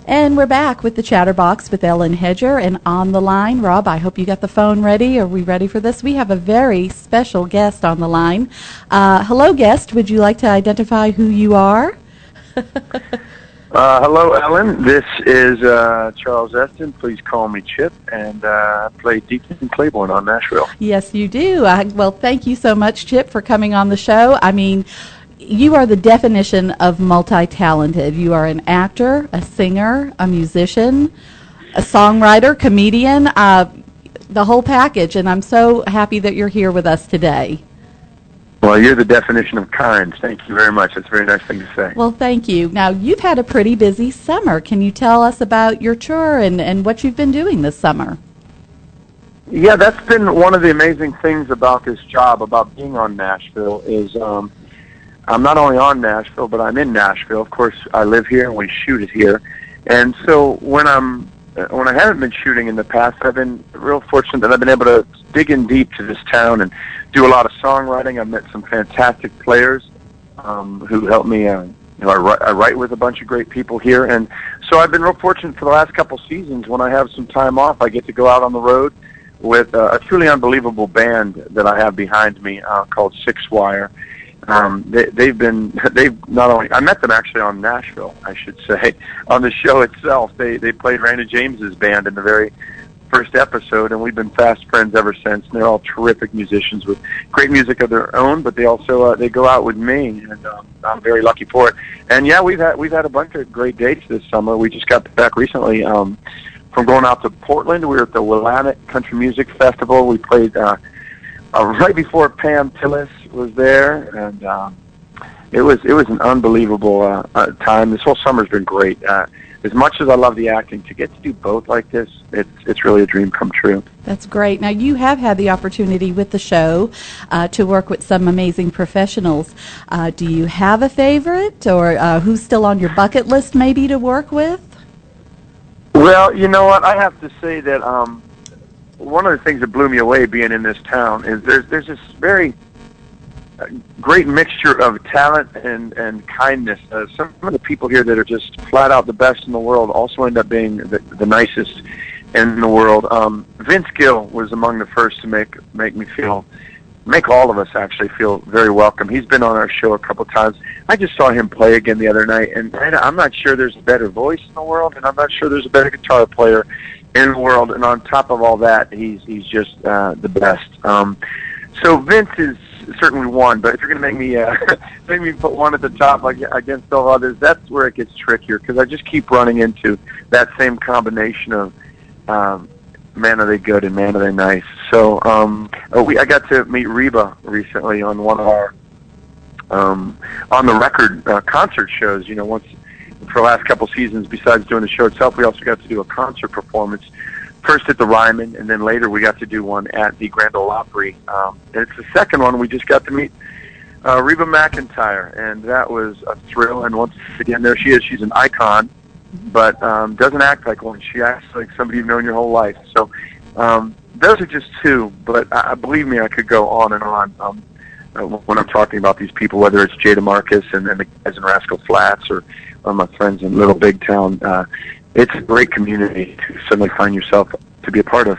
And we're back with the ChatterBox with Ellen Hedger, and on the line, Rob, I hope you got the phone ready. Are we ready for this? We have a very special guest on the line. Hello, guest. Would you like to identify who you are? Hello, Ellen. This is Charles Esten. Please call me Chip, and I play Deacon Claiborne on Nashville. Yes, you do. Well, thank you so much, Chip, for coming on the show. I mean, you are the definition of multi-talented. You are an actor, a singer, a musician, a songwriter, comedian, the whole package, and I'm so happy that you're here with us today. Well, you're the definition of kind. Thank you very much. That's a very nice thing to say. Well, thank you. Now, you've had a pretty busy summer. Can you tell us about your tour and what you've been doing this summer? Yeah, that's been one of the amazing things about this job, about being on Nashville, is I'm not only on Nashville, but I'm in Nashville. Of course, I live here and we shoot it here. And so when I haven't been shooting in the past, I've been real fortunate that I've been able to dig in deep to this town and do a lot of songwriting. I've met some fantastic players who help me. I write with a bunch of great people here. And so I've been real fortunate for the last couple seasons. When I have some time off, I get to go out on the road with a truly unbelievable band that I have behind me called Six Wire. They've not only, I met them actually on Nashville, I should say, on the show itself. They played Randy James's band in the very first episode, and we've been fast friends ever since. And they're all terrific musicians with great music of their own, but they also they go out with me, and I'm very lucky for it. And yeah, we've had a bunch of great dates this summer. We just got back recently from going out to Portland. We were at the Willamette Country Music Festival. We played right before Pam Tillis was there, and it was an unbelievable time. This whole summer's been great. As much as I love the acting, to get to do both like this, it's really a dream come true. That's great. Now, you have had the opportunity with the show to work with some amazing professionals. Do you have a favorite, or who's still on your bucket list maybe to work with? Well, you know what? I have to say that one of the things that blew me away being in this town is there's this very great mixture of talent and kindness. Some of the people here that are just flat out the best in the world also end up being the nicest in the world. Vince Gill was among the first to make all of us actually feel very welcome. He's been on our show a couple times. I just saw him play again the other night, and I'm not sure there's a better voice in the world, and I'm not sure there's a better guitar player in the world. And on top of all that, he's just the best. So Vince is certainly one, but if you're going to make me put one at the top against all others, that's where it gets trickier, because I just keep running into that same combination of man are they good and man are they nice. So I got to meet Reba recently on one of our on the record concert shows. You know, once for the last couple seasons, besides doing the show itself, we also got to do a concert performance. First at the Ryman, and then later we got to do one at the Grand Ole Opry. And it's the second one. We just got to meet Reba McEntire, and that was a thrill. And once again, there she is. She's an icon, but doesn't act like one. She acts like somebody you've known your whole life. So those are just two, but believe me, I could go on and on when I'm talking about these people, whether it's Jada Marcus and the guys in Rascal Flats or my friends in Little Big Town. It's a great community to suddenly find yourself to be a part of.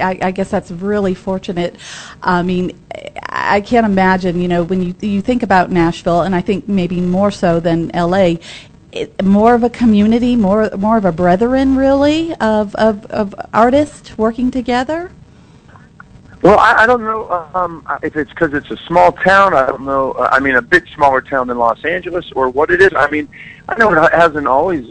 I guess that's really fortunate. I mean, I can't imagine, when you think about Nashville, and I think maybe more so than L.A., more of a community, more of a brethren, really, of artists working together? Well, I don't know if it's because it's a small town. I don't know. I mean, a bit smaller town than Los Angeles, or what it is. I mean, I know it hasn't always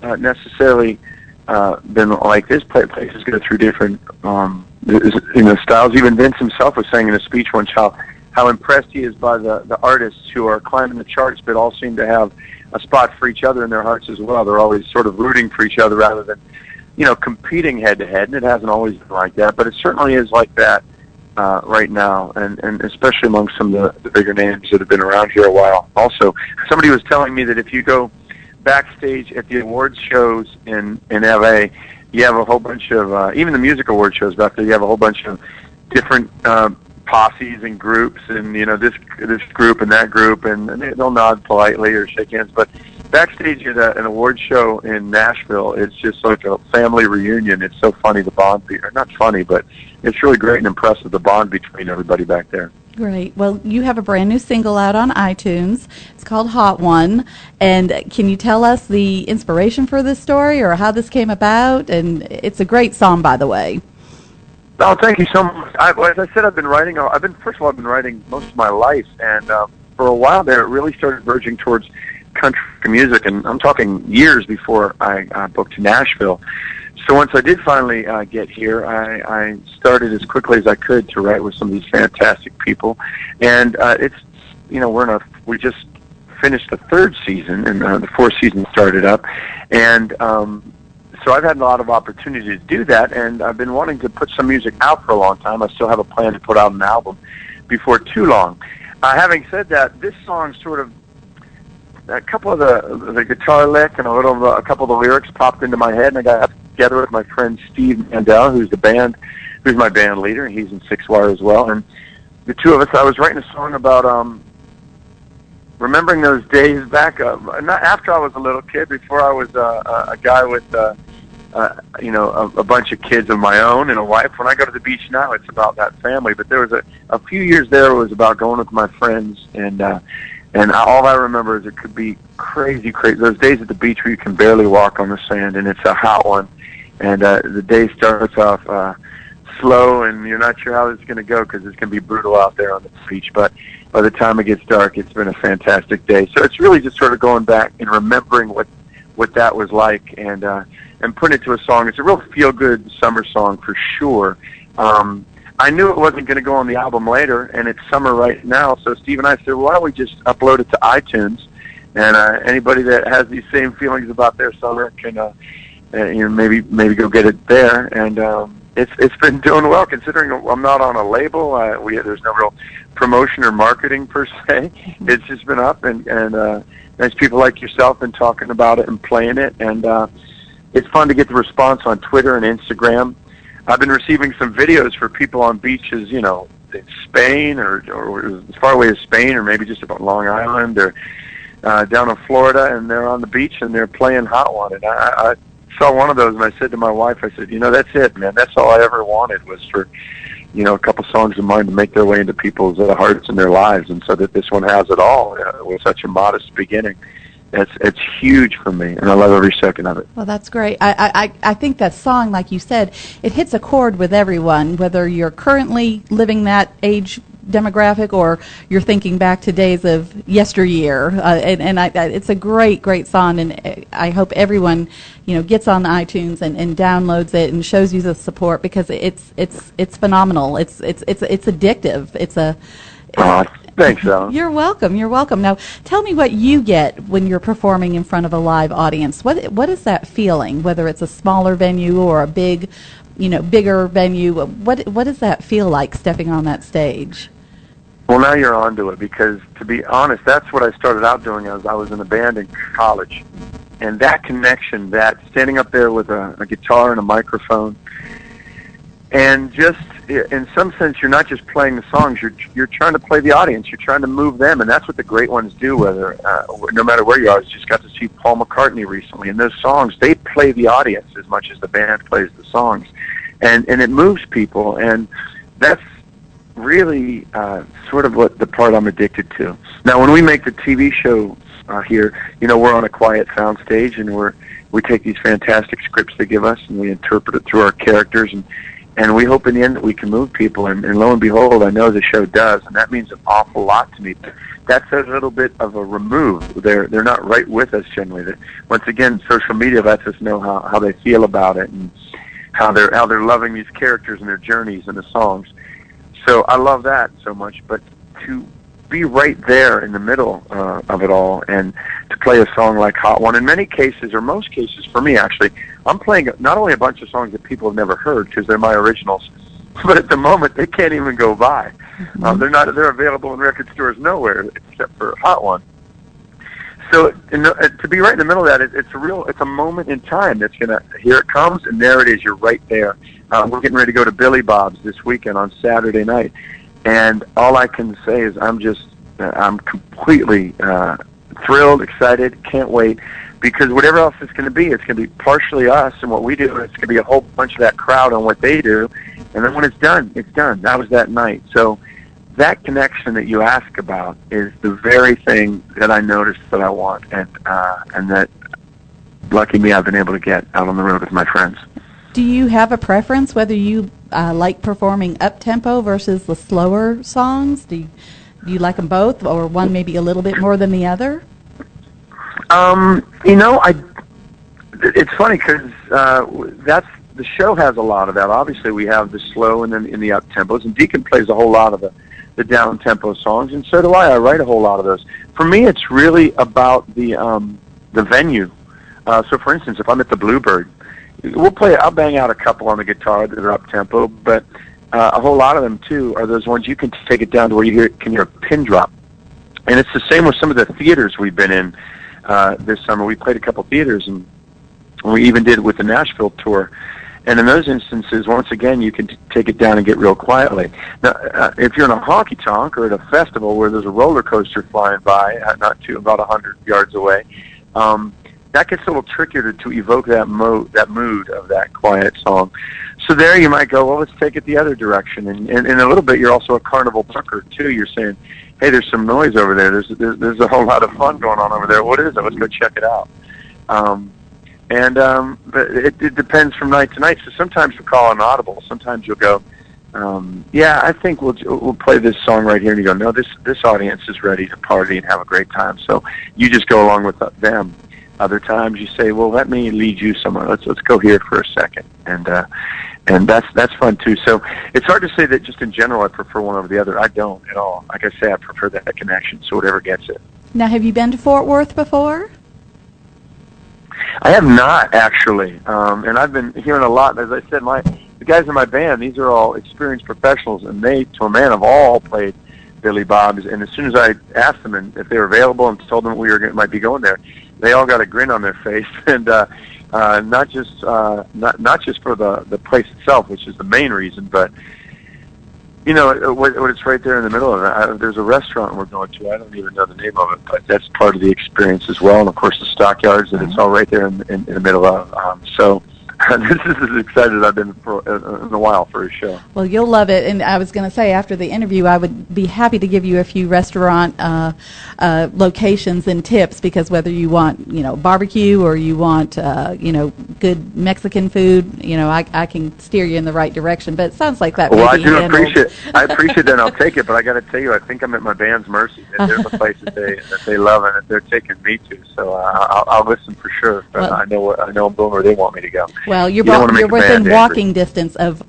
necessarily been like this. Places go through different styles. Even Vince himself was saying in a speech once how impressed he is by the artists who are climbing the charts, but all seem to have a spot for each other in their hearts as well. They're always sort of rooting for each other rather than competing head to head. And it hasn't always been like that, but it certainly is like that right now, and especially among some of the bigger names that have been around here a while. Also, somebody was telling me that if you go backstage at the awards shows in LA, you have a whole bunch of even the music award shows back there. You have a whole bunch of different posses and groups, and this group and that group, and they'll nod politely or shake hands. But backstage at an award show in Nashville, it's just like a family reunion. It's so funny, the bond, or not funny, but it's really great and impressive, the bond between everybody back there. Great. Well, you have a brand new single out on iTunes. It's called Hot One. And can you tell us the inspiration for this story or how this came about? And it's a great song, by the way. Oh, thank you so much. As I said, I've been writing most of my life, and for a while there, it really started verging towards country music, and I'm talking years before I booked to Nashville. So once I did finally get here, I started as quickly as I could to write with some of these fantastic people, and it's, we just finished the third season, and the fourth season started up, and so I've had a lot of opportunity to do that, and I've been wanting to put some music out for a long time. I still have a plan to put out an album before too long. Having said that, this song sort of, a couple of the guitar lick and a couple of the lyrics popped into my head, and I got together with my friend Steve Mandel, who's my band leader, and he's in Six Wire as well. And the two of us, I was writing a song about remembering those days back, not after I was a little kid, before I was a guy with a bunch of kids of my own and a wife. When I go to the beach now, it's about that family. But there was a few years there, it was about going with my friends, and all I remember is it could be crazy. Those days at the beach where you can barely walk on the sand, and it's a hot one, and the day starts off slow, and you're not sure how it's going to go because it's going to be brutal out there on the beach. But by the time it gets dark, it's been a fantastic day. So it's really just sort of going back and remembering what that was like, and putting it to a song. It's a real feel-good summer song for sure. I knew it wasn't going to go on the album later, and it's summer right now, so Steve and I said, why don't we just upload it to iTunes, and anybody that has these same feelings about their summer can maybe go get it there, and it's been doing well, considering I'm not on a label. There's no real promotion or marketing per se. It's just been up, and nice people like yourself been talking about it and playing it, and it's fun to get the response on Twitter and Instagram. I've been receiving some videos for people on beaches, in Spain or as far away as Spain, or maybe just about Long Island or down in Florida, and they're on the beach and they're playing Hot One. And I saw one of those, and I said to my wife, I said, that's it, man. That's all I ever wanted was for, a couple songs of mine to make their way into people's hearts and their lives, and so that this one has it all with such a modest beginning. It's huge for me, and I love every second of it. Well, that's great. I think that song, like you said, it hits a chord with everyone, whether you're currently living that age demographic or you're thinking back to days of yesteryear. It's a great song, and I hope everyone gets on iTunes and downloads it and shows you the support, because it's phenomenal. It's addictive. It's a Thanks, Ellen. You're welcome. Now, tell me what you get when you're performing in front of a live audience. What is that feeling, whether it's a smaller venue or a bigger venue? What does that feel like, stepping on that stage? Well, now you're onto it, because to be honest, that's what I started out doing as I was in a band in college. And that connection, that standing up there with a guitar and a microphone, and just in some sense, you're not just playing the songs. You're trying to play the audience. You're trying to move them, and that's what the great ones do. No matter where you are. I just got to see Paul McCartney recently, and those songs, they play the audience as much as the band plays the songs, and it moves people, and that's really sort of what the part I'm addicted to. Now, when we make the TV show here, we're on a quiet sound stage, and we take these fantastic scripts they give us, and we interpret it through our characters, and we hope in the end that we can move people, and lo and behold, I know the show does, and that means an awful lot to me. That's a little bit of a remove. They're not right with us generally. Once again, social media lets us know how they feel about it, and how they're loving these characters and their journeys and the songs. So I love that so much, but to be right there in the middle of it all, and to play a song like Hot One, in many cases, or most cases for me actually, I'm playing not only a bunch of songs that people have never heard because they're my originals, but at the moment they can't even go by. Mm-hmm. They're available in record stores nowhere except for Hot One. So to be right in the middle of that, it's a moment in time that's here it comes, and there it is. You're right there. We're getting ready to go to Billy Bob's this weekend on Saturday night, and all I can say is I'm completely thrilled, excited, can't wait, because whatever else it's going to be, it's going to be partially us and what we do, and it's going to be a whole bunch of that crowd on what they do, and then when it's done, it's done. That was that night. So that connection that you ask about is the very thing that I noticed that I want, and that, lucky me, I've been able to get out on the road with my friends. Do you have a preference whether you like performing up-tempo versus the slower songs? Do you like them both, or one maybe a little bit more than the other? It's funny because the show has a lot of that. Obviously, we have the slow and then in the up-tempos, and Deacon plays a whole lot of the down-tempo songs, and so do I. I write a whole lot of those. For me, it's really about the venue. So, for instance, if I'm at the Bluebird, I'll bang out a couple on the guitar that are up-tempo, but a whole lot of them, too, are those ones you can take it down to where you can hear a pin drop. And it's the same with some of the theaters we've been in this summer. We played a couple theaters, and we even did with the Nashville tour. And in those instances, once again, you can take it down and get real quietly. Now, if you're in a honky-tonk or at a festival where there's a roller coaster flying by, about 100 yards away, that gets a little trickier to evoke that mood of that quiet song. So there you might go, well, let's take it the other direction. And in a little bit, you're also a carnival bunker, too. You're saying, hey, there's some noise over there. There's a whole lot of fun going on over there. What is it? Let's go check it out. But it depends from night to night. So sometimes you'll call an audible. Sometimes you'll go, I think we'll play this song right here. And you go, no, this audience is ready to party and have a great time. So you just go along with them. Other times you say, well, let me lead you somewhere. Let's go here for a second. And that's fun too. So it's hard to say that just in general I prefer one over the other. I don't at all. Like I say, I prefer that connection. So whatever gets it. Now, have you been to Fort Worth before? I have not, actually, and I've been hearing a lot. As I said, the guys in my band, these are all experienced professionals, and they, to a man, have all played Billy Bob's. And as soon as I asked them if they were available and told them might be going there, they all got a grin on their face, and not just for the place itself, which is the main reason, but what it's right there in the middle of it. There's a restaurant we're going to. I don't even know the name of it, but that's part of the experience as well. And of course, the stockyards that it's all right there in the middle of. So this is as excited as I've been in a while for a show. Well, you'll love it. And I was going to say, after the interview, I would be happy to give you a few restaurant locations and tips, because whether you want, barbecue or you want, good Mexican food, I can steer you in the right direction. But it sounds like that. Well, I appreciate that, and I'll take it. But I got to tell you, I think I'm at my band's mercy. There's a place that they love and that they're taking me to. So I'll listen for sure. But well, I know I'm going where they want me to go. Well, you're within walking distance of.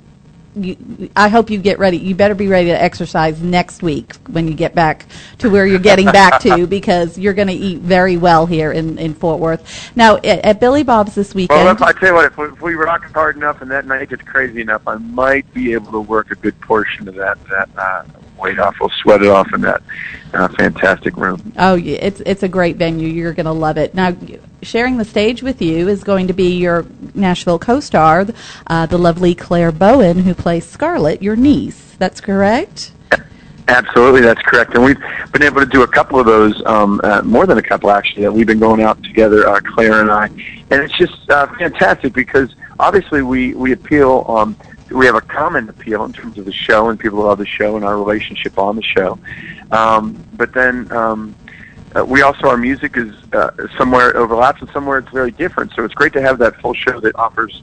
I hope you get ready. You better be ready to exercise next week when you get back to where you're getting back to, because you're going to eat very well here in Fort Worth. Now, at Billy Bob's this weekend. Well, I tell you what, if we rock hard enough and that night gets crazy enough, I might be able to work a good portion of that weight off. We'll sweat it off in that fantastic room. Oh, yeah, it's a great venue. You're going to love it. Now, sharing the stage with you is going to be your Nashville co-star, the lovely Claire Bowen, who plays Scarlett, your niece. That's correct? Absolutely, that's correct. And we've been able to do a couple of those, more than a couple actually, that we've been going out together, Claire and I. And it's just fantastic because obviously we appeal, we have a common appeal in terms of the show, and people love the show and our relationship on the show. But then we also, our music is somewhere overlaps and somewhere it's very different. So it's great to have that full show that offers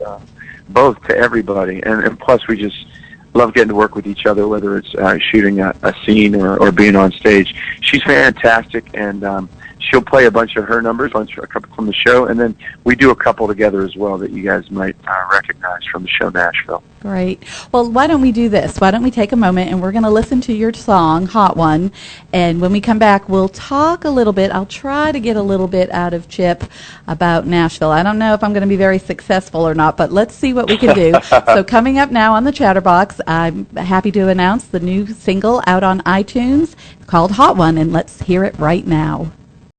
both to everybody. And plus we just love getting to work with each other, whether it's shooting a scene or being on stage. She's fantastic, and she'll play a bunch of her numbers, a couple from the show, and then we do a couple together as well that you guys might recognize from the show Nashville. Great. Well, why don't we do this? Why don't we take a moment and we're going to listen to your song, Hot One, and when we come back, we'll talk a little bit. I'll try to get a little bit out of Chip about Nashville. I don't know if I'm going to be very successful or not, but let's see what we can do. So coming up now on the ChatterBox, I'm happy to announce the new single out on iTunes called Hot One, and let's hear it right now.